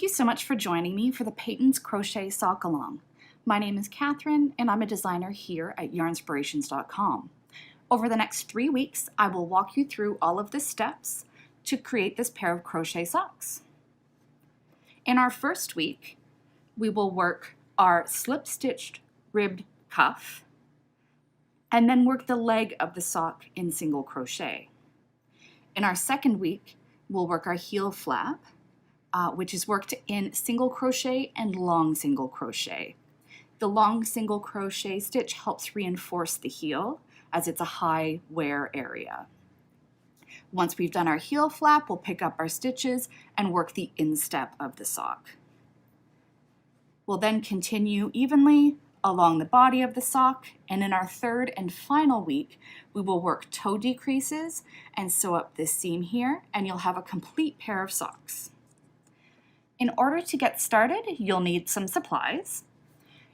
you so much for joining me for the Peyton's Crochet Sock Along. My name is Catherine and I'm a designer here at yarnspirations.com. Over the next 3 weeks, I will walk you through all of the steps to create this pair of crochet socks. In our first week, we will work our slip-stitched ribbed cuff and then work the leg of the sock in single crochet. In our second week, we'll work our heel flap, which is worked in single crochet and long single crochet. The long single crochet stitch helps reinforce the heel as it's a high wear area. Once we've done our heel flap, we'll pick up our stitches and work the instep of the sock. We'll then continue evenly along the body of the sock, and in our third and final week, we will work toe decreases and sew up this seam here, and you'll have a complete pair of socks. In order to get started, you'll need some supplies.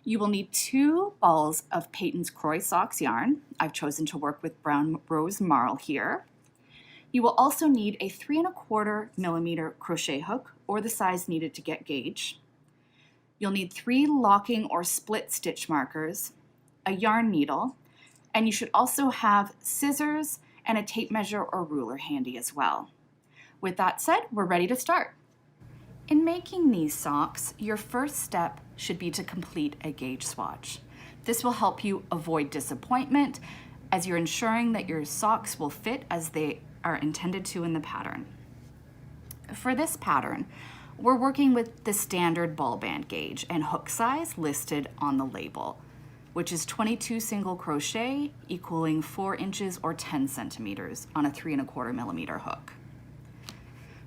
You will need 2 balls of Peyton's Croy Socks yarn. I've chosen to work with brown rose marl here. You will also need a 3¼ millimeter crochet hook, or the size needed to get gauge. You'll need 3 locking or split stitch markers, a yarn needle, and you should also have scissors and a tape measure or ruler handy as well. With that said, we're ready to start. In making these socks, your first step should be to complete a gauge swatch. This will help you avoid disappointment as you're ensuring that your socks will fit as they are intended to in the pattern. For this pattern, we're working with the standard ball band gauge and hook size listed on the label, which is 22 single crochet equaling 4 inches or 10 centimeters on a 3¼ millimeter hook.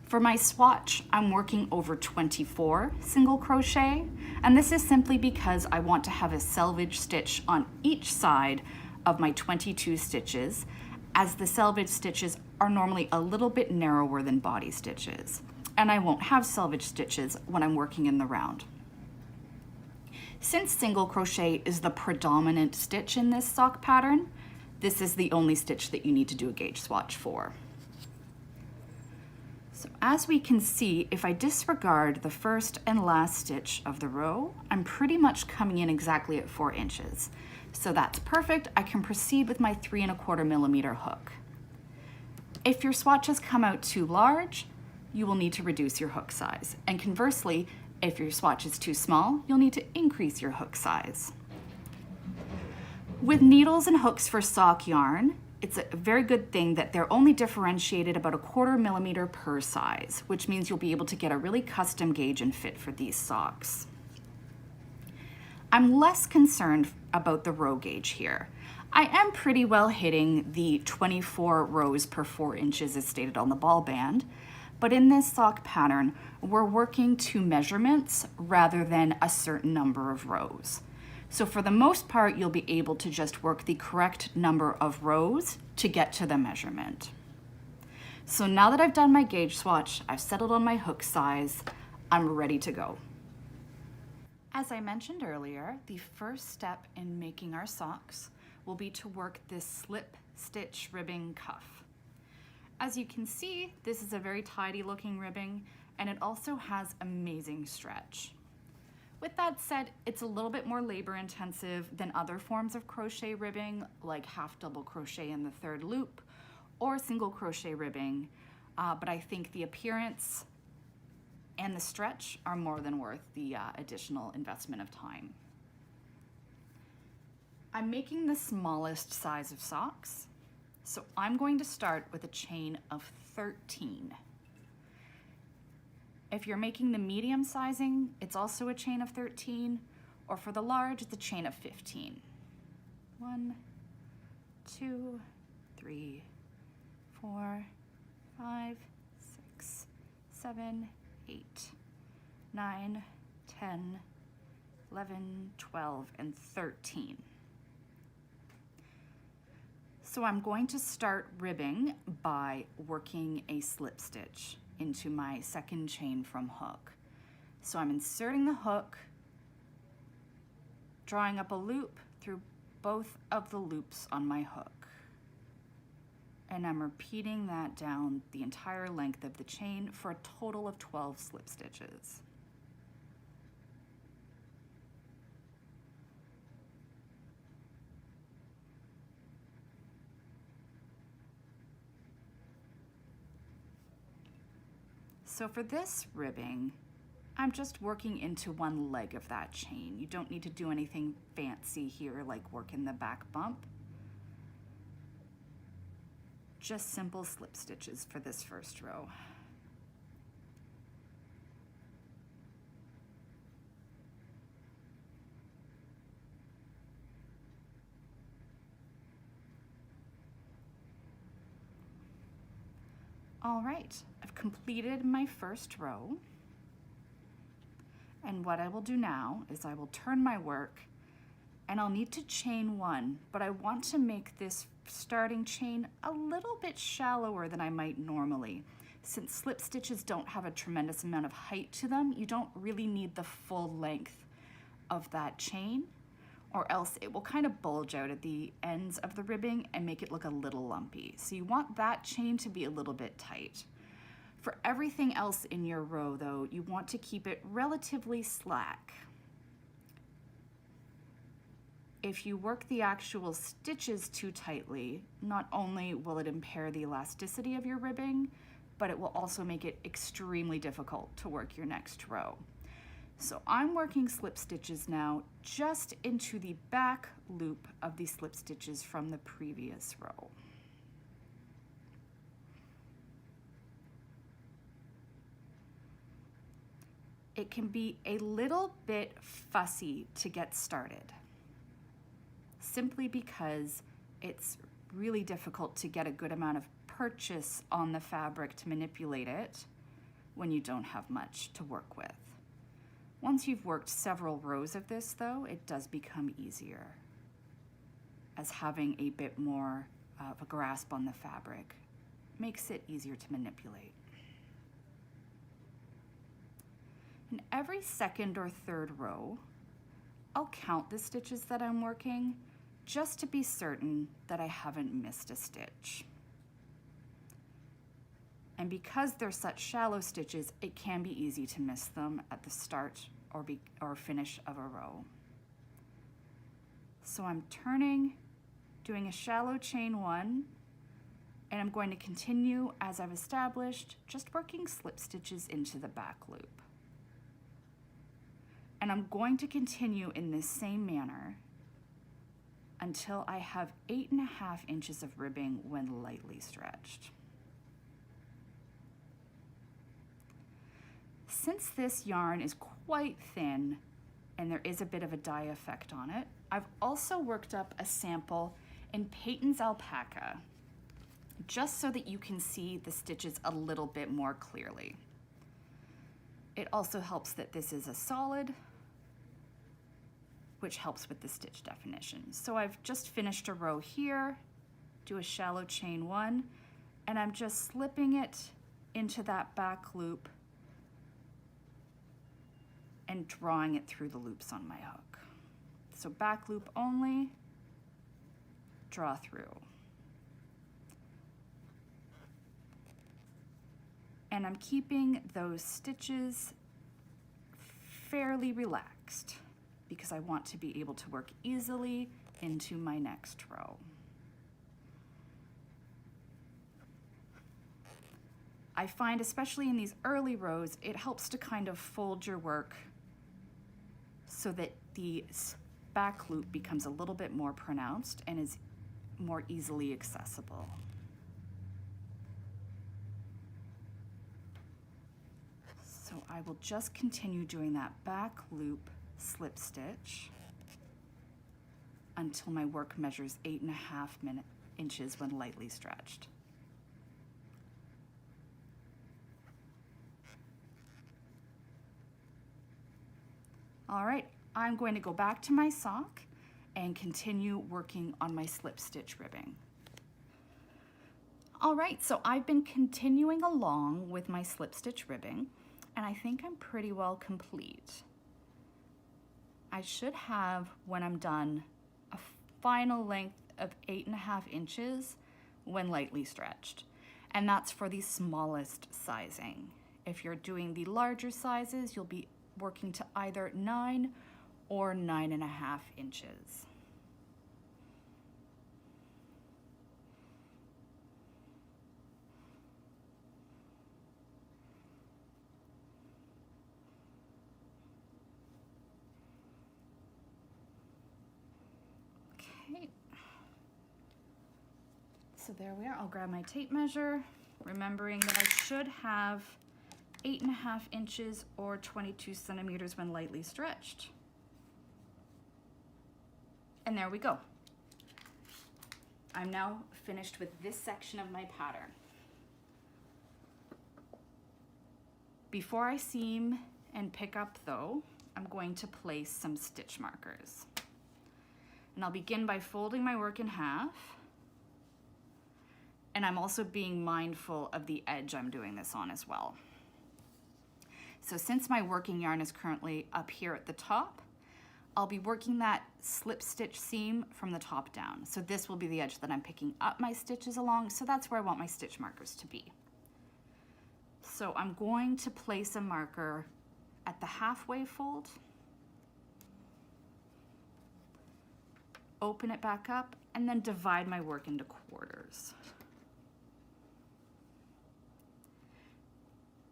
For my swatch, I'm working over 24 single crochet, and this is simply because I want to have a selvage stitch on each side of my 22 stitches, as the selvage stitches are normally a little bit narrower than body stitches, and I won't have selvage stitches when I'm working in the round. Since single crochet is the predominant stitch in this sock pattern, this is the only stitch that you need to do a gauge swatch for. So as we can see, if I disregard the first and last stitch of the row, I'm pretty much coming in exactly at 4 inches. So that's perfect. I can proceed with my 3¼ millimeter hook. If your swatches come out too large, you will need to reduce your hook size. And conversely, if your swatch is too small, you'll need to increase your hook size. With needles and hooks for sock yarn, it's a very good thing that they're only differentiated about 1/4 millimeter per size, which means you'll be able to get a really custom gauge and fit for these socks. I'm less concerned about the row gauge here. I am pretty well hitting the 24 rows per 4 inches as stated on the ball band, but in this sock pattern, we're working to measurements rather than a certain number of rows. So for the most part, you'll be able to just work the correct number of rows to get to the measurement. So now that I've done my gauge swatch, I've settled on my hook size, I'm ready to go. As I mentioned earlier, the first step in making our socks will be to work this slip stitch ribbing cuff. As you can see, this is a very tidy looking ribbing, and it also has amazing stretch. With that said, it's a little bit more labor intensive than other forms of crochet ribbing, like half double crochet in the 3rd loop or single crochet ribbing, but I think the appearance and the stretch are more than worth the additional investment of time. I'm making the smallest size of socks, so I'm going to start with a chain of 13. If you're making the medium sizing, it's also a chain of 13, or for the large, it's a chain of 15. 1, 2, 3, 4, 5, 6, 7, 8, 9, 10, 11, 12, and 13. So I'm going to start ribbing by working a slip stitch into my second chain from hook. So I'm inserting the hook, drawing up a loop through both of the loops on my hook. And I'm repeating that down the entire length of the chain for a total of 12 slip stitches. So for this ribbing, I'm just working into one leg of that chain. You don't need to do anything fancy here like work in the back bump. Just simple slip stitches for this first row. All right, I've completed my first row. And what I will do now is I will turn my work and I'll need to chain one, but I want to make this starting chain a little bit shallower than I might normally. Since slip stitches don't have a tremendous amount of height to them, you don't really need the full length of that chain, or else it will kind of bulge out at the ends of the ribbing and make it look a little lumpy. So you want that chain to be a little bit tight. For everything else in your row though, you want to keep it relatively slack. If you work the actual stitches too tightly, not only will it impair the elasticity of your ribbing, but it will also make it extremely difficult to work your next row. So I'm working slip stitches now just into the back loop of the slip stitches from the previous row. It can be a little bit fussy to get started, simply because it's really difficult to get a good amount of purchase on the fabric to manipulate it when you don't have much to work with. Once you've worked several rows of this though, it does become easier, as having a bit more of a grasp on the fabric makes it easier to manipulate. In every second or third row, I'll count the stitches that I'm working just to be certain that I haven't missed a stitch. And because they're such shallow stitches, it can be easy to miss them at the start or finish of a row. So I'm turning, doing a shallow chain one, and I'm going to continue as I've established, just working slip stitches into the back loop. And I'm going to continue in this same manner until I have 8.5 inches of ribbing when lightly stretched. Since this yarn is quite thin and there is a bit of a dye effect on it, I've also worked up a sample in Peyton's Alpaca, just so that you can see the stitches a little bit more clearly. It also helps that this is a solid, which helps with the stitch definition. So I've just finished a row here, do a shallow chain one, and I'm just slipping it into that back loop and drawing it through the loops on my hook. So back loop only, draw through. And I'm keeping those stitches fairly relaxed because I want to be able to work easily into my next row. I find, especially in these early rows, it helps to kind of fold your work so that the back loop becomes a little bit more pronounced and is more easily accessible. So I will just continue doing that back loop slip stitch until my work measures 8.5 inches when lightly stretched. All right, I'm going to go back to my sock and continue working on my slip stitch ribbing. All right, so I've been continuing along with my slip stitch ribbing, and I think I'm pretty well complete. I should have, when I'm done, a final length of 8.5 inches when lightly stretched, and that's for the smallest sizing. If you're doing the larger sizes, you'll be working to either 9 or 9.5 inches. Okay. So there we are. I'll grab my tape measure, remembering that I should have 8.5 inches or 22 centimeters when lightly stretched. And there we go. I'm now finished with this section of my pattern. Before I seam and pick up though, I'm going to place some stitch markers. And I'll begin by folding my work in half. And I'm also being mindful of the edge I'm doing this on as well. So since my working yarn is currently up here at the top, I'll be working that slip stitch seam from the top down. So this will be the edge that I'm picking up my stitches along. So that's where I want my stitch markers to be. So I'm going to place a marker at the halfway fold, open it back up, and then divide my work into quarters.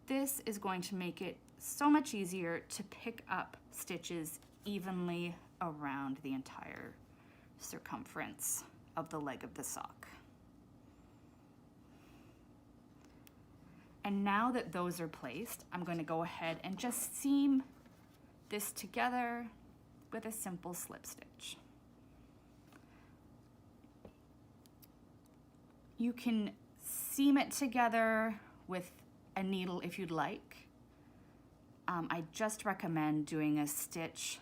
This is going to make it so much easier to pick up stitches evenly around the entire circumference of the leg of the sock. And now that those are placed, I'm going to go ahead and just seam this together with a simple slip stitch. You can seam it together with a needle if you'd like. I just recommend doing a stitch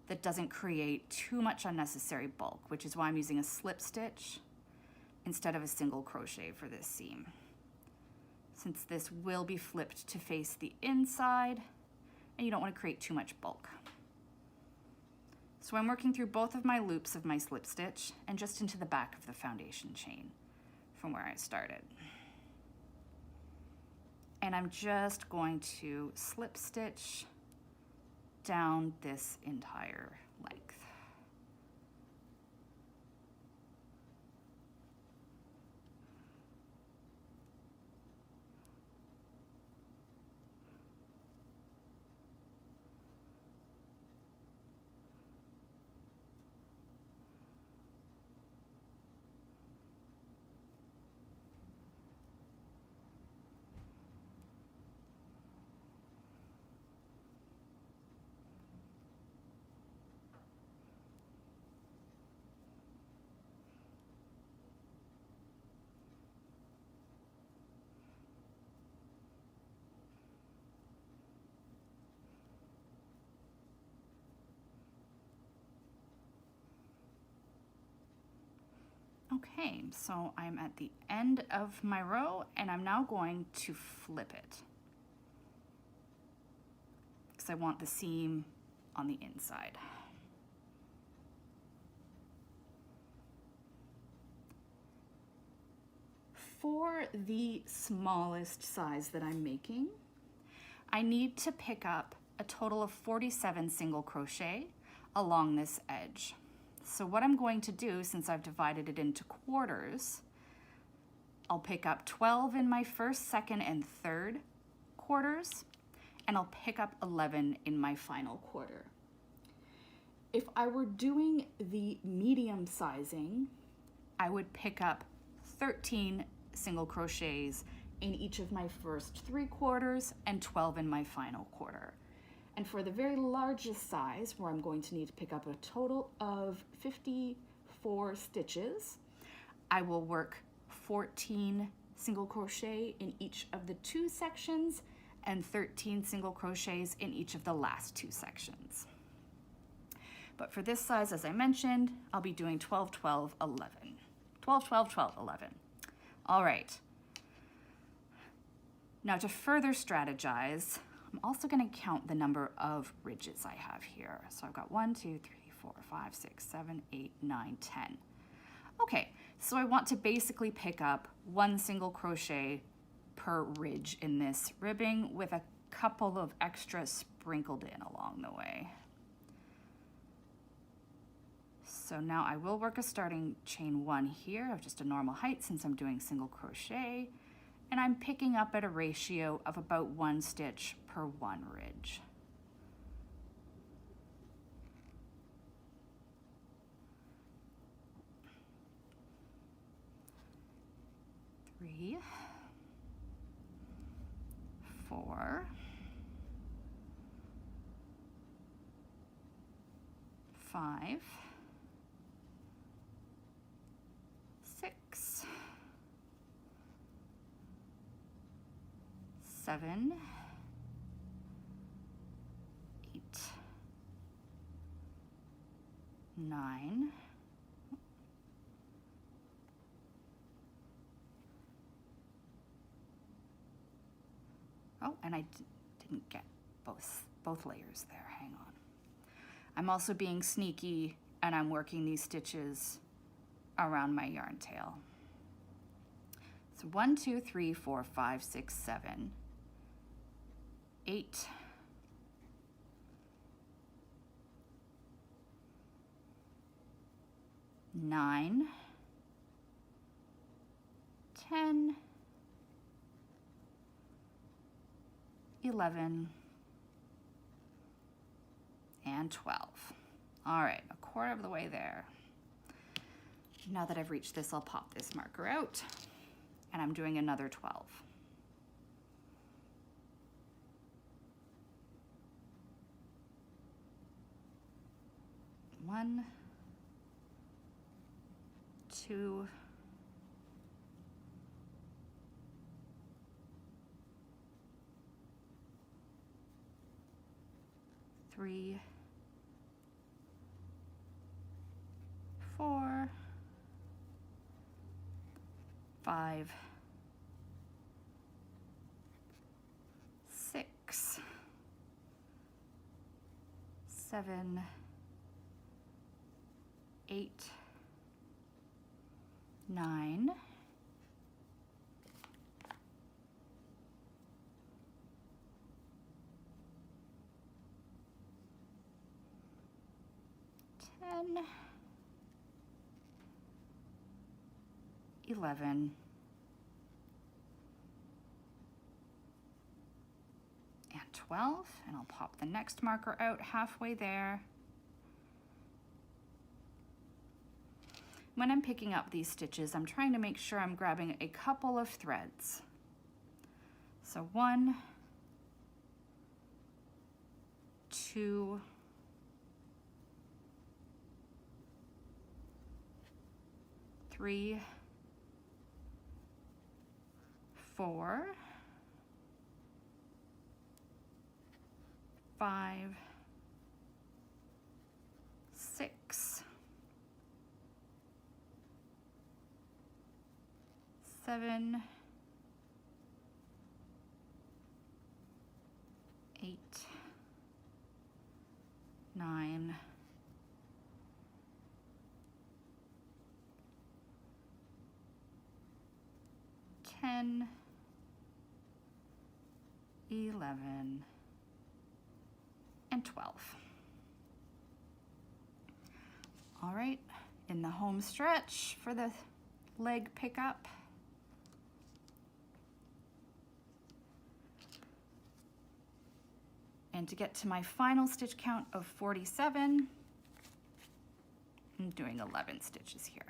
that doesn't create too much unnecessary bulk, which is why I'm using a slip stitch instead of a single crochet for this seam, since this will be flipped to face the inside and you don't want to create too much bulk. So I'm working through both of my loops of my slip stitch and just into the back of the foundation chain from where I started. And I'm just going to slip stitch down this entire length. Okay, so I'm at the end of my row and I'm now going to flip it because I want the seam on the inside. For the smallest size that I'm making, I need to pick up a total of 47 single crochet along this edge. So what I'm going to do, since I've divided it into quarters, I'll pick up 12 in my first, second, and third quarters, and I'll pick up 11 in my final quarter. If I were doing the medium sizing, I would pick up 13 single crochets in each of my first 3 quarters and 12 in my final quarter. And for the very largest size, where I'm going to need to pick up a total of 54 stitches, I will work 14 single crochet in each of the 2 sections and 13 single crochets in each of the last 2 sections. But for this size, as I mentioned, I'll be doing 12, 12, 11. 12, 12, 12, 11. All right. Now to further strategize, I'm also going to count the number of ridges I have here. So I've got 1, 2, 3, 4, 5, 6, 7, 8, 9, 10. Okay, so I want to basically pick up 1 single crochet per ridge in this ribbing with a couple of extras sprinkled in along the way. So now I will work a starting chain 1 here of just a normal height since I'm doing single crochet, and I'm picking up at a ratio of about 1 stitch per 1 ridge. 3, 4, 5, 6, 7, 8, 9, 10, and I didn't get both layers there, hang on. I'm also being sneaky and I'm working these stitches around my yarn tail. So 1, 2, 3, 4, 5, 6, 7, 8, 9, 10, 11, and 12. All right, a quarter of the way there. Now that I've reached this, I'll pop this marker out, and I'm doing another 12. 1, 2, 3, 4, 5, 6, 7, 8, 9, 10, 11, and 12, and I'll pop the next marker out halfway there. When I'm picking up these stitches, I'm trying to make sure I'm grabbing a couple of threads. So 1, 2, 3, 4, 5, 6, 7, 8, 9, 10, 11, and 12. All right, in the home stretch for the leg pickup. And to get to my final stitch count of 47, I'm doing 11 stitches here.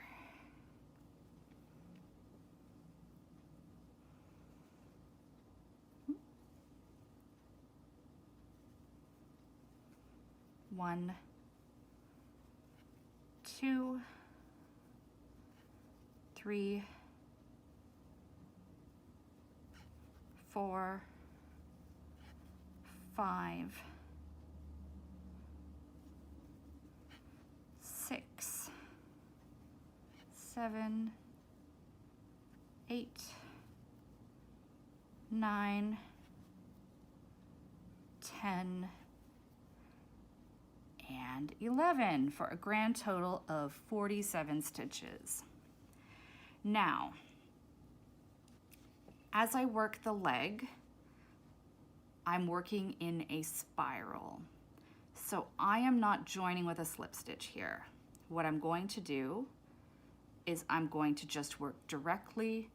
One, 2, 3, 4, 5, 6, 7, 8, 9, 10, and 11 for a grand total of 47 stitches. Now, as I work the leg, I'm working in a spiral. So I am not joining with a slip stitch here. What I'm going to do is I'm going to just work directly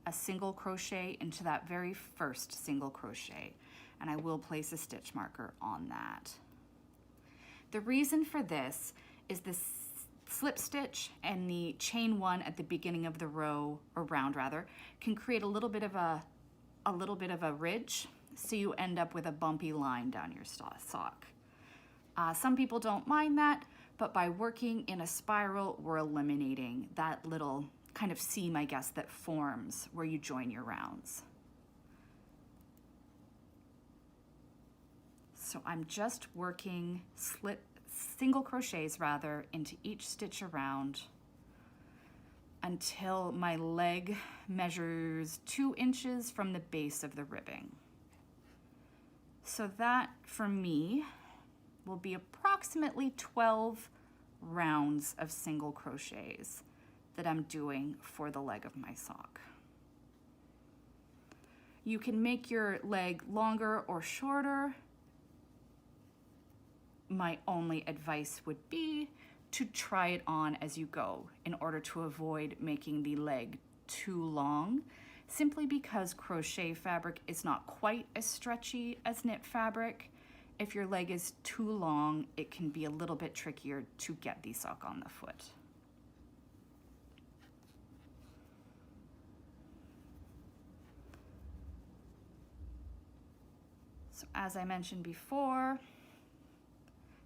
a single crochet into that very first single crochet, and I will place a stitch marker on that. The reason for this is this slip stitch and the chain one at the beginning of the row, or round rather, can create a little bit of a ridge, so you end up with a bumpy line down your sock. Some people don't mind that, but by working in a spiral, we're eliminating that little kind of seam, I guess, that forms where you join your rounds. So I'm just working single crochets rather into each stitch around until my leg measures 2 inches from the base of the ribbing. So that for me will be approximately 12 rounds of single crochets that I'm doing for the leg of my sock. You can make your leg longer or shorter. My only advice would be to try it on as you go in order to avoid making the leg too long, simply because crochet fabric is not quite as stretchy as knit fabric. If your leg is too long, it can be a little bit trickier to get the sock on the foot. So as I mentioned before,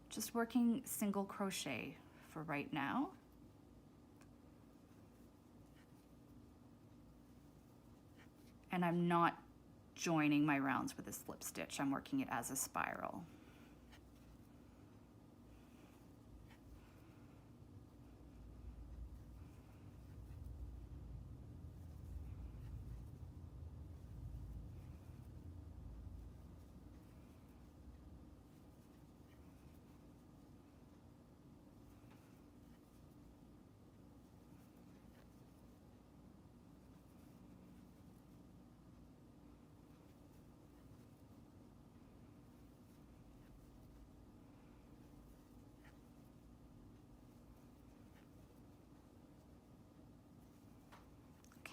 just working single crochet for right now. And I'm not joining my rounds with a slip stitch. I'm working it as a spiral.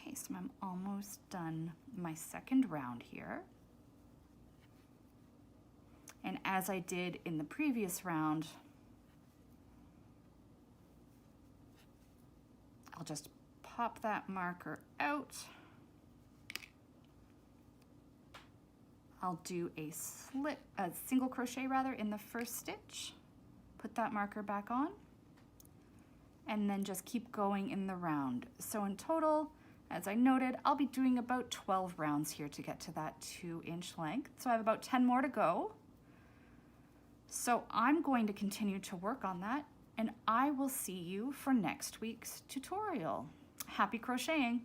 Okay, so I'm almost done my second round here. And as I did in the previous round, I'll just pop that marker out. I'll do a single crochet rather in the first stitch, put that marker back on, and then just keep going in the round. So in total, as I noted, I'll be doing about 12 rounds here to get to that 2-inch length. So I have about 10 more to go. So I'm going to continue to work on that, and I will see you for next week's tutorial. Happy crocheting!